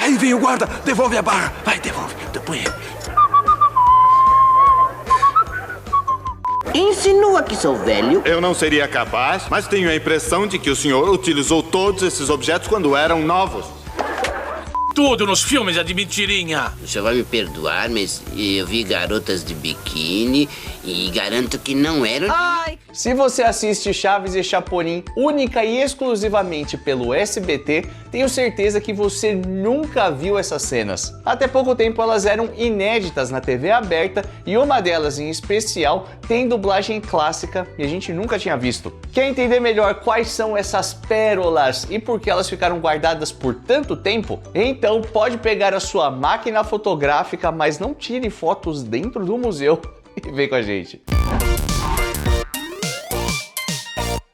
Aí vem o guarda, devolve a barra. Vai, devolve. Põe ele. Insinua que sou velho. Eu não seria capaz, mas tenho a impressão de que o senhor utilizou todos esses objetos quando eram novos. Tudo nos filmes é de mentirinha. O senhor vai me perdoar, mas eu vi garotas de biquíni e garanto que não eram... Ai. Se você assiste Chaves e Chapolin única e exclusivamente pelo SBT, tenho certeza que você nunca viu essas cenas. Até pouco tempo elas eram inéditas na TV aberta e uma delas em especial tem dublagem clássica e a gente nunca tinha visto. Quer entender melhor quais são essas pérolas e por que elas ficaram guardadas por tanto tempo? Então pode pegar a sua máquina fotográfica, mas não tire fotos dentro do museu e vem com a gente.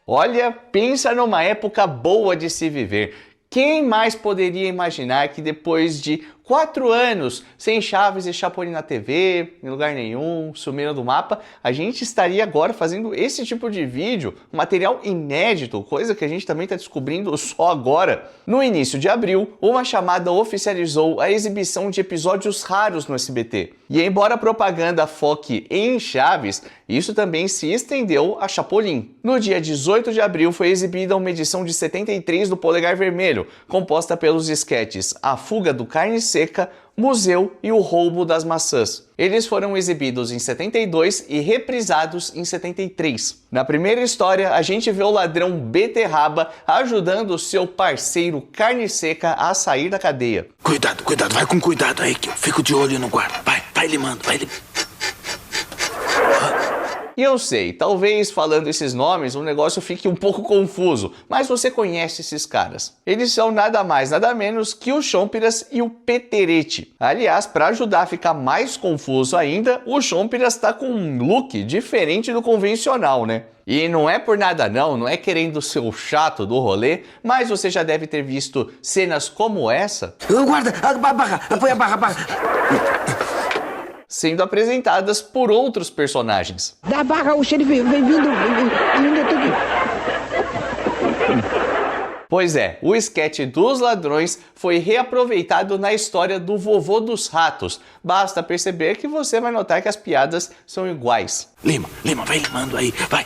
Olha, pensa numa época boa de se viver. Quem mais poderia imaginar que depois de 4 anos sem Chaves e Chapolin na TV, em lugar nenhum, sumindo do mapa, a gente estaria agora fazendo esse tipo de vídeo, material inédito, coisa que a gente também está descobrindo só agora. No início de abril, uma chamada oficializou a exibição de episódios raros no SBT. E embora a propaganda foque em Chaves, isso também se estendeu a Chapolin. No dia 18 de abril foi exibida uma edição de 73 do Polegar Vermelho, composta pelos esquetes A Fuga do Carne Seca, Museu e O Roubo das Maçãs. Eles foram exibidos em 72 e reprisados em 73. Na primeira história, a gente vê o ladrão Beterraba ajudando seu parceiro Carne Seca a sair da cadeia. Cuidado, cuidado, vai com cuidado aí que eu fico de olho no guarda. Vai limando, vai limando. E eu sei, talvez falando esses nomes o negócio fique um pouco confuso, mas você conhece esses caras. Eles são nada mais, nada menos que o Chompiras e o Peterete. Aliás, para ajudar a ficar mais confuso ainda, o Chompiras tá com um look diferente do convencional, né? E não é por nada não é querendo ser o chato do rolê, mas você já deve ter visto cenas como essa. Guarda, põe a barra. Sendo apresentadas por outros personagens. Da barra, o xerife vem vindo aqui. Pois é, o esquete dos ladrões foi reaproveitado na história do Vovô dos Ratos. Basta perceber que você vai notar que as piadas são iguais. Lima, vai limando aí, vai.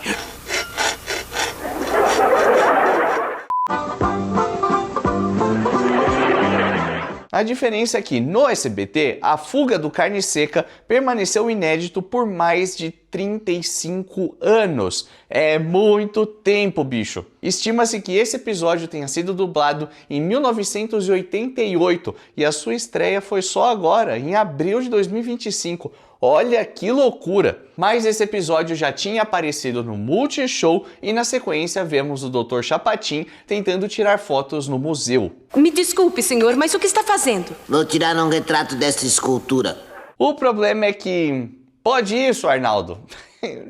A diferença é que no SBT, a fuga do Carne Seca permaneceu inédito por mais de 35 anos. É muito tempo, bicho. Estima-se que esse episódio tenha sido dublado em 1988 e a sua estreia foi só agora, em abril de 2025. Olha que loucura! Mas esse episódio já tinha aparecido no Multishow e na sequência vemos o Dr. Chapatin tentando tirar fotos no museu. Me desculpe, senhor, mas o que está fazendo? Vou tirar um retrato dessa escultura. O problema é que... Pode isso, Arnaldo?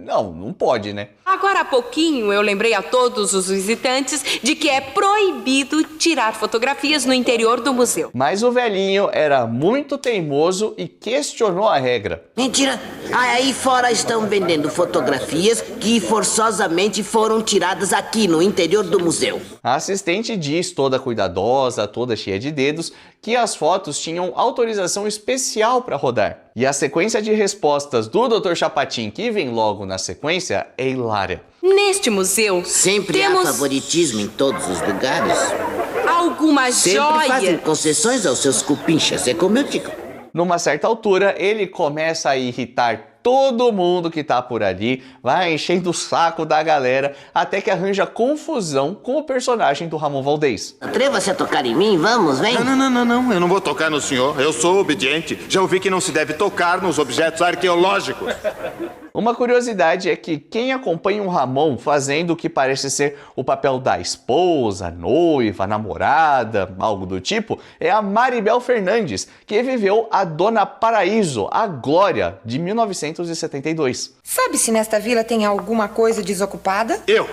Não pode, né? Agora há pouquinho eu lembrei a todos os visitantes de que é proibido tirar fotografias no interior do museu. Mas o velhinho era muito teimoso e questionou a regra. Mentira! Aí fora estão vendendo fotografias que forçosamente foram tiradas aqui no interior do museu. A assistente diz, toda cuidadosa, toda cheia de dedos, que as fotos tinham autorização especial para rodar. E a sequência de respostas do Dr. Chapatin, que vem logo na sequência, é hilária. Neste museu, Sempre temos há favoritismo em todos os lugares. alguma Sempre joia. fazem concessões aos seus cupinchas, é como eu digo. Numa certa altura, ele começa a irritar todo mundo que tá por ali, vai enchendo o saco da galera, até que arranja confusão com o personagem do Ramon Valdez. Atreva-se a tocar em mim, vamos, vem. Não, eu não vou tocar no senhor. Eu sou obediente. Já ouvi que não se deve tocar nos objetos arqueológicos. Uma curiosidade é que quem acompanha o Ramon fazendo o que parece ser o papel da esposa, noiva, namorada, algo do tipo, é a Maribel Fernandes, que viveu a Dona Paraíso, a Glória, de 1972. Sabe se nesta vila tem alguma coisa desocupada? Eu.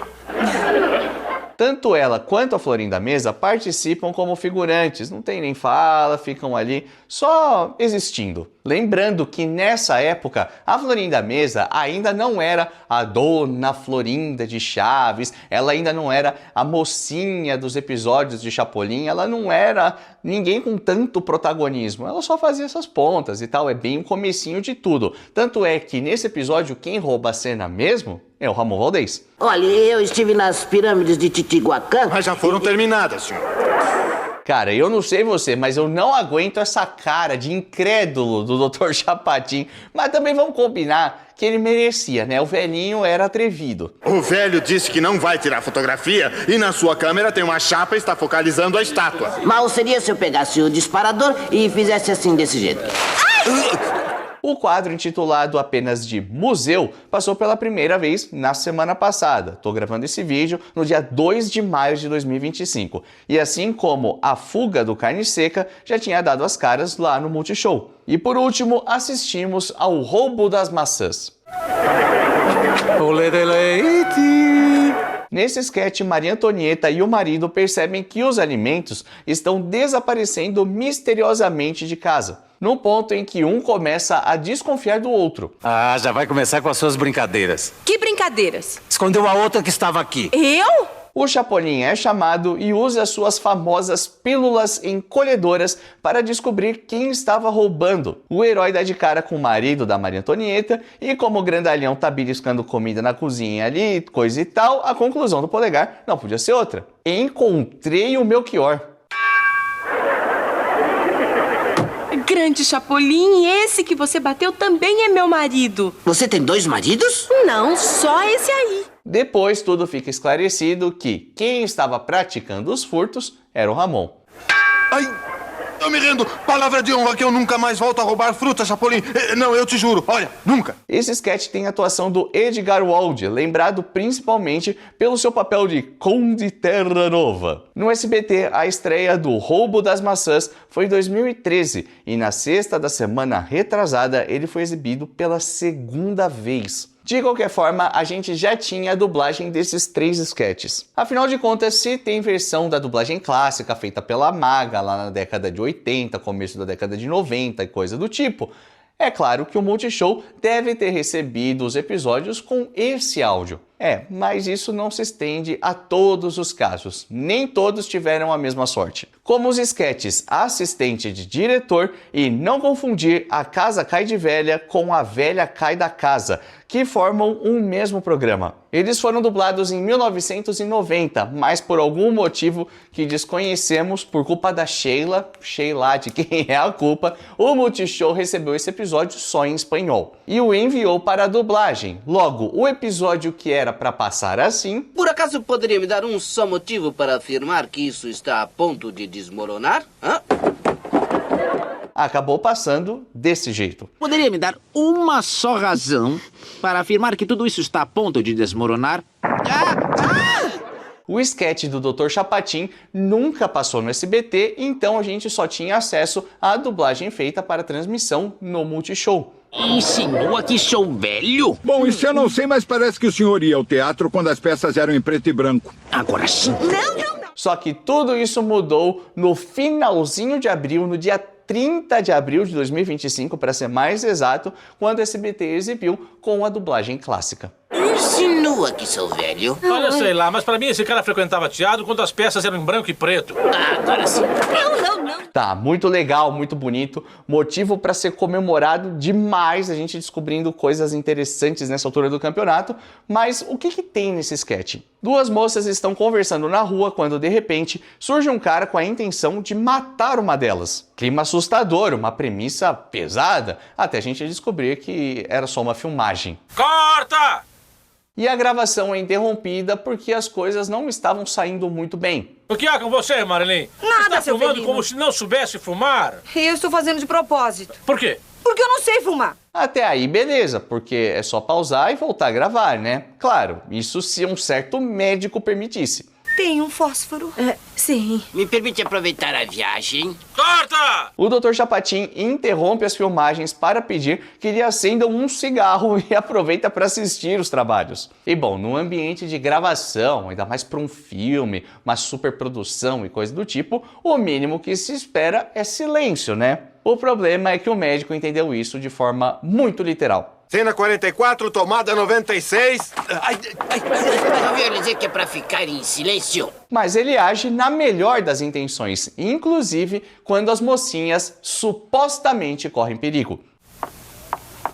Tanto ela quanto a Florinda Mesa participam como figurantes, não tem nem fala, ficam ali só existindo. Lembrando que nessa época a Florinda Mesa ainda não era a dona Florinda de Chaves, ela ainda não era a mocinha dos episódios de Chapolin, ela não era ninguém com tanto protagonismo, ela só fazia essas pontas e tal, é bem o comecinho de tudo. Tanto é que nesse episódio quem rouba a cena mesmo é o Ramon Valdez. Olha, eu estive nas pirâmides de Titihuacan. Mas já foram terminadas, senhor. Cara, eu não sei você, mas eu não aguento essa cara de incrédulo do Dr. Chapatin. Mas também vamos combinar que ele merecia, né? O velhinho era atrevido. O velho disse que não vai tirar fotografia e na sua câmera tem uma chapa e está focalizando a estátua. Mal seria se eu pegasse o disparador e fizesse assim, desse jeito. O quadro intitulado apenas de Museu passou pela primeira vez na semana passada. Tô gravando esse vídeo no dia 2 de maio de 2025. E assim como A Fuga do Carne Seca já tinha dado as caras lá no Multishow. E por último, assistimos ao Roubo das Maçãs. Olê de leite. Nesse sketch, Maria Antonieta e o marido percebem que os alimentos estão desaparecendo misteriosamente de casa, no ponto em que um começa a desconfiar do outro. Ah, já vai começar com as suas brincadeiras. Que brincadeiras? Escondeu a outra que estava aqui. Eu? O Chapolin é chamado e usa suas famosas pílulas encolhedoras para descobrir quem estava roubando. O herói dá de cara com o marido da Maria Antonieta e como o grandalhão tá beliscando comida na cozinha ali, coisa e tal, a conclusão do Polegar não podia ser outra. Encontrei o Melchior. Grande Chapolin, esse que você bateu também é meu marido. Você tem 2 maridos? Não, só esse aí. Depois tudo fica esclarecido que quem estava praticando os furtos era o Ramon. Ai, eu me rendo. Palavra de honra que eu nunca mais volto a roubar fruta, Chapolin. Não, eu te juro. Olha, nunca. Esse sketch tem a atuação do Edgar Wald, lembrado principalmente pelo seu papel de Conde Terra Nova. No SBT, a estreia do Roubo das Maçãs foi em 2013 e na sexta da semana retrasada ele foi exibido pela segunda vez. De qualquer forma, a gente já tinha a dublagem desses 3 sketches. Afinal de contas, se tem versão da dublagem clássica feita pela Maga lá na década de 80, começo da década de 90 e coisa do tipo, é claro que o Multishow deve ter recebido os episódios com esse áudio. Mas isso não se estende a todos os casos. Nem todos tiveram a mesma sorte. Como os sketches Assistente de Diretor e Não Confundir A Casa Cai de Velha com A Velha Cai da Casa, que formam um mesmo programa. Eles foram dublados em 1990, mas por algum motivo que desconhecemos por culpa da Sheila de quem é a culpa, o Multishow recebeu esse episódio só em espanhol e o enviou para a dublagem. Logo, o episódio que era para passar assim... Por acaso poderia me dar um só motivo para afirmar que isso está a ponto de desmoronar? Acabou passando desse jeito. Poderia me dar uma só razão para afirmar que tudo isso está a ponto de desmoronar? O sketch do Dr. Chapatin nunca passou no SBT, então a gente só tinha acesso à dublagem feita para transmissão no Multishow. Insinua que sou velho? Bom, isso eu não sei, mas parece que o senhor ia ao teatro quando as peças eram em preto e branco. Agora sim. Não. Só que tudo isso mudou no finalzinho de abril, no dia 30 de abril de 2025, para ser mais exato, quando o SBT exibiu com a dublagem clássica. Insinua que sou velho. Olha, sei lá, mas pra mim esse cara frequentava teatro quando as peças eram em branco e preto. Agora sim. Não. Tá, muito legal, muito bonito, motivo para ser comemorado demais, a gente descobrindo coisas interessantes nessa altura do campeonato, mas o que tem nesse sketch? 2 moças estão conversando na rua quando de repente surge um cara com a intenção de matar uma delas. Clima assustador, uma premissa pesada, até a gente descobrir que era só uma filmagem. Corta! E a gravação é interrompida porque as coisas não estavam saindo muito bem. O que há com você, Marilyn? Nada, está seu fumando felino. como se não soubesse fumar? Eu estou fazendo de propósito. Por quê? Porque eu não sei fumar. Até aí, beleza, porque é só pausar e voltar a gravar, né? Claro, isso se um certo médico permitisse. Tem um fósforo? Sim. Me permite aproveitar a viagem? Corta! O Dr. Chapatin interrompe as filmagens para pedir que lhe acendam um cigarro e aproveita para assistir os trabalhos. E bom, no ambiente de gravação, ainda mais para um filme, uma superprodução e coisa do tipo, o mínimo que se espera é silêncio, né? O problema é que o médico entendeu isso de forma muito literal. Cena 44, tomada 96. Já ouviu dizer que é pra ficar em silêncio? Mas ele age na melhor das intenções, inclusive quando as mocinhas supostamente correm perigo.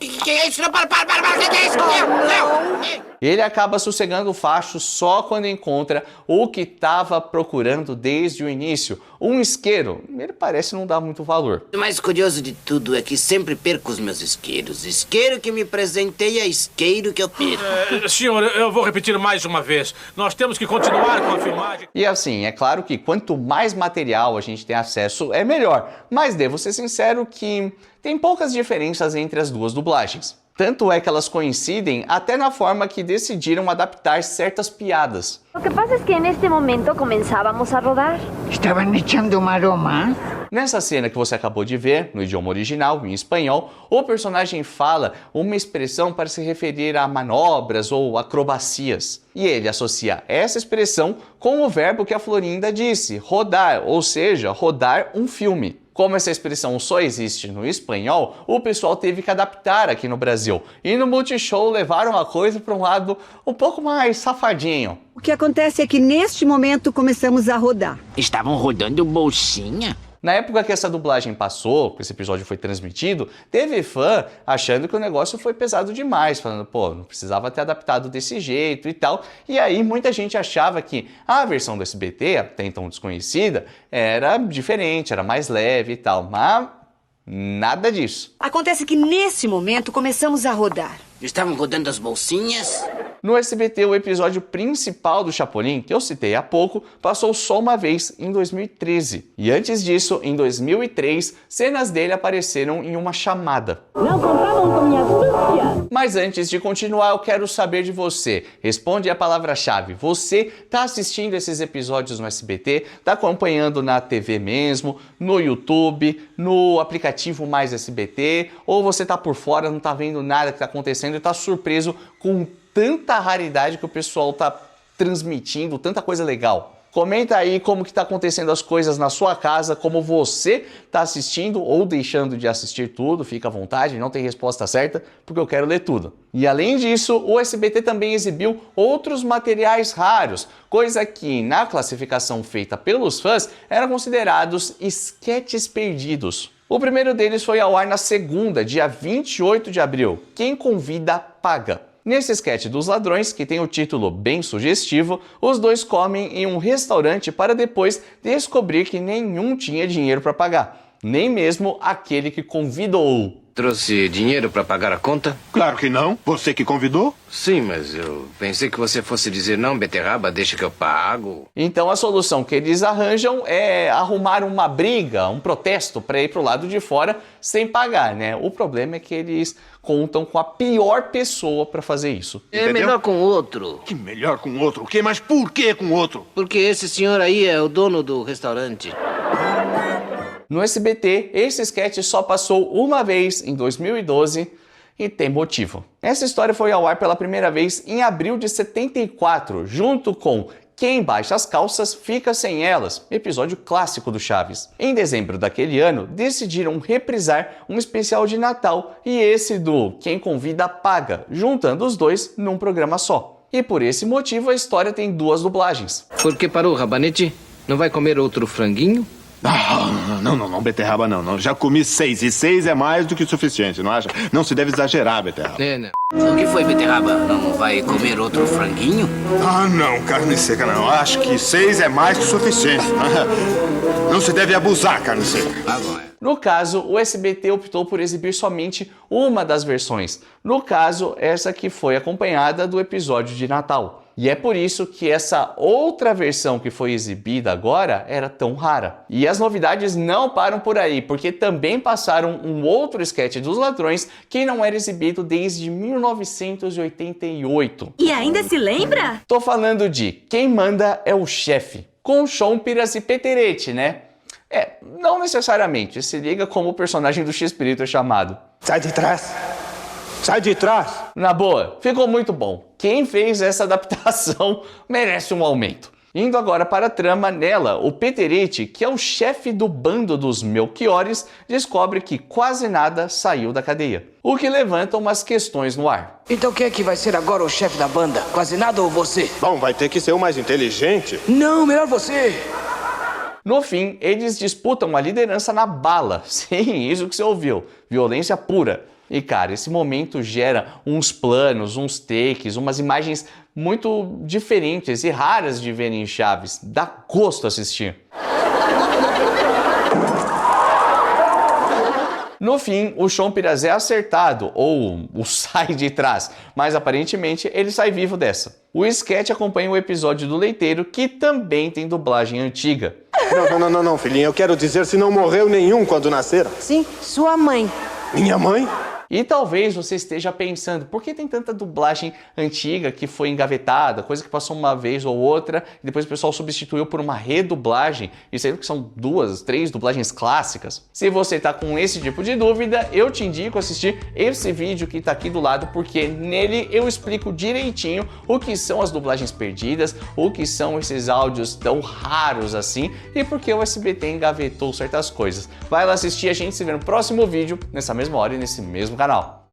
Que é isso? Para, que é isso? Não! Ele acaba sossegando o facho só quando encontra o que estava procurando desde o início, um isqueiro. Ele parece não dar muito valor. O mais curioso de tudo é que sempre perco os meus isqueiros. Isqueiro que me presenteia, isqueiro que eu perco. Senhor, eu vou repetir mais uma vez. Nós temos que continuar com a filmagem. E assim, é claro que quanto mais material a gente tem acesso, é melhor. Mas devo ser sincero que tem poucas diferenças entre as duas dublagens. Tanto é que elas coincidem até na forma que decidiram adaptar certas piadas. O que pasa es que en este momento comenzávamos a rodar. Estaban echando uma aroma. Nessa cena que você acabou de ver, no idioma original, em espanhol, o personagem fala uma expressão para se referir a manobras ou acrobacias. E ele associa essa expressão com o verbo que a Florinda disse, rodar, ou seja, rodar um filme. Como essa expressão só existe no espanhol, o pessoal teve que adaptar aqui no Brasil. E no Multishow levaram a coisa para um lado um pouco mais safadinho. O que acontece é que neste momento começamos a rodar. Estavam rodando bolsinha? Na época que essa dublagem passou, que esse episódio foi transmitido, teve fã achando que o negócio foi pesado demais, falando, pô, não precisava ter adaptado desse jeito e tal. E aí muita gente achava que a versão do SBT, até então desconhecida, era diferente, era mais leve e tal, mas nada disso. Acontece que nesse momento começamos a rodar. Estavam rodando as bolsinhas? No SBT, o episódio principal do Chapolin, que eu citei há pouco, passou só uma vez, em 2013. E antes disso, em 2003, cenas dele apareceram em uma chamada. Não contavam com minha astúcia. Mas antes de continuar, eu quero saber de você. Responde a palavra-chave. Você tá assistindo esses episódios no SBT? Tá acompanhando na TV mesmo? No YouTube? No aplicativo Mais SBT? Ou você tá por fora, não tá vendo nada que tá acontecendo e tá surpreso com tanta raridade que o pessoal tá transmitindo, tanta coisa legal? Comenta aí como que tá acontecendo as coisas na sua casa, como você tá assistindo ou deixando de assistir tudo, fica à vontade, não tem resposta certa, porque eu quero ler tudo. E além disso, o SBT também exibiu outros materiais raros, coisa que na classificação feita pelos fãs eram considerados esquetes perdidos. O primeiro deles foi ao ar na segunda, dia 28 de abril, Quem Convida Paga. Nesse sketch dos ladrões, que tem o título bem sugestivo, os dois comem em um restaurante para depois descobrir que nenhum tinha dinheiro para pagar, nem mesmo aquele que convidou. Trouxe dinheiro para pagar a conta? Claro que não. Você que convidou? Sim, mas eu pensei que você fosse dizer não, beterraba, deixa que eu pago. Então a solução que eles arranjam é arrumar uma briga, um protesto para ir pro lado de fora sem pagar, né? O problema é que eles contam com a pior pessoa para fazer isso. É melhor com outro. Que melhor com outro? O quê? Mas por que com outro? Porque esse senhor aí é o dono do restaurante. No SBT, esse sketch só passou uma vez em 2012 e tem motivo. Essa história foi ao ar pela primeira vez em abril de 74, junto com Quem Baixa as Calças Fica Sem Elas, episódio clássico do Chaves. Em dezembro daquele ano, decidiram reprisar um especial de Natal e esse do Quem Convida Paga, juntando os dois num programa só. E por esse motivo a história tem duas dublagens. Por que parou, Rabanete? Não vai comer outro franguinho? Não, beterraba não. Já comi 6 e 6 é mais do que suficiente, não acha? Não se deve exagerar, beterraba. Né? O que foi, beterraba? Não vai comer outro franguinho? Não, carne seca não. Acho que 6 é mais que suficiente. Não se deve abusar, carne seca. No caso, o SBT optou por exibir somente uma das versões. No caso, essa que foi acompanhada do episódio de Natal. E é por isso que essa outra versão que foi exibida agora era tão rara. E as novidades não param por aí, porque também passaram um outro esquete dos ladrões que não era exibido desde 1988. E ainda se lembra? Tô falando de Quem Manda é o Chefe, com Chompiras e Peterete, né? Não necessariamente, se liga como o personagem do X-Pirito é chamado. Sai de trás! Sai de trás! Na boa, ficou muito bom. Quem fez essa adaptação merece um aumento. Indo agora para a trama, nela, o Peterete, que é o chefe do bando dos Melchiores, descobre que quase nada saiu da cadeia, o que levanta umas questões no ar. Então quem é que vai ser agora o chefe da banda? Quase nada ou você? Bom, vai ter que ser o mais inteligente. Não, melhor você! No fim, eles disputam a liderança na bala. Sim, isso que você ouviu. Violência pura. E cara, esse momento gera uns planos, uns takes, umas imagens muito diferentes e raras de ver em Chaves. Dá gosto assistir. No fim, o Chompiras é acertado, ou o sai de trás, mas aparentemente ele sai vivo dessa. O sketch acompanha o episódio do Leiteiro, que também tem dublagem antiga. Não, filhinha, eu quero dizer se não morreu nenhum quando nasceram. Sim, sua mãe. Minha mãe? E talvez você esteja pensando, por que tem tanta dublagem antiga que foi engavetada, coisa que passou uma vez ou outra, e depois o pessoal substituiu por uma redublagem, e sendo que são 2, 3 dublagens clássicas? Se você está com esse tipo de dúvida, eu te indico assistir esse vídeo que está aqui do lado, porque nele eu explico direitinho o que são as dublagens perdidas, o que são esses áudios tão raros assim, e por que o SBT engavetou certas coisas. Vai lá assistir, a gente se vê no próximo vídeo, nessa mesma hora e nesse mesmo canal.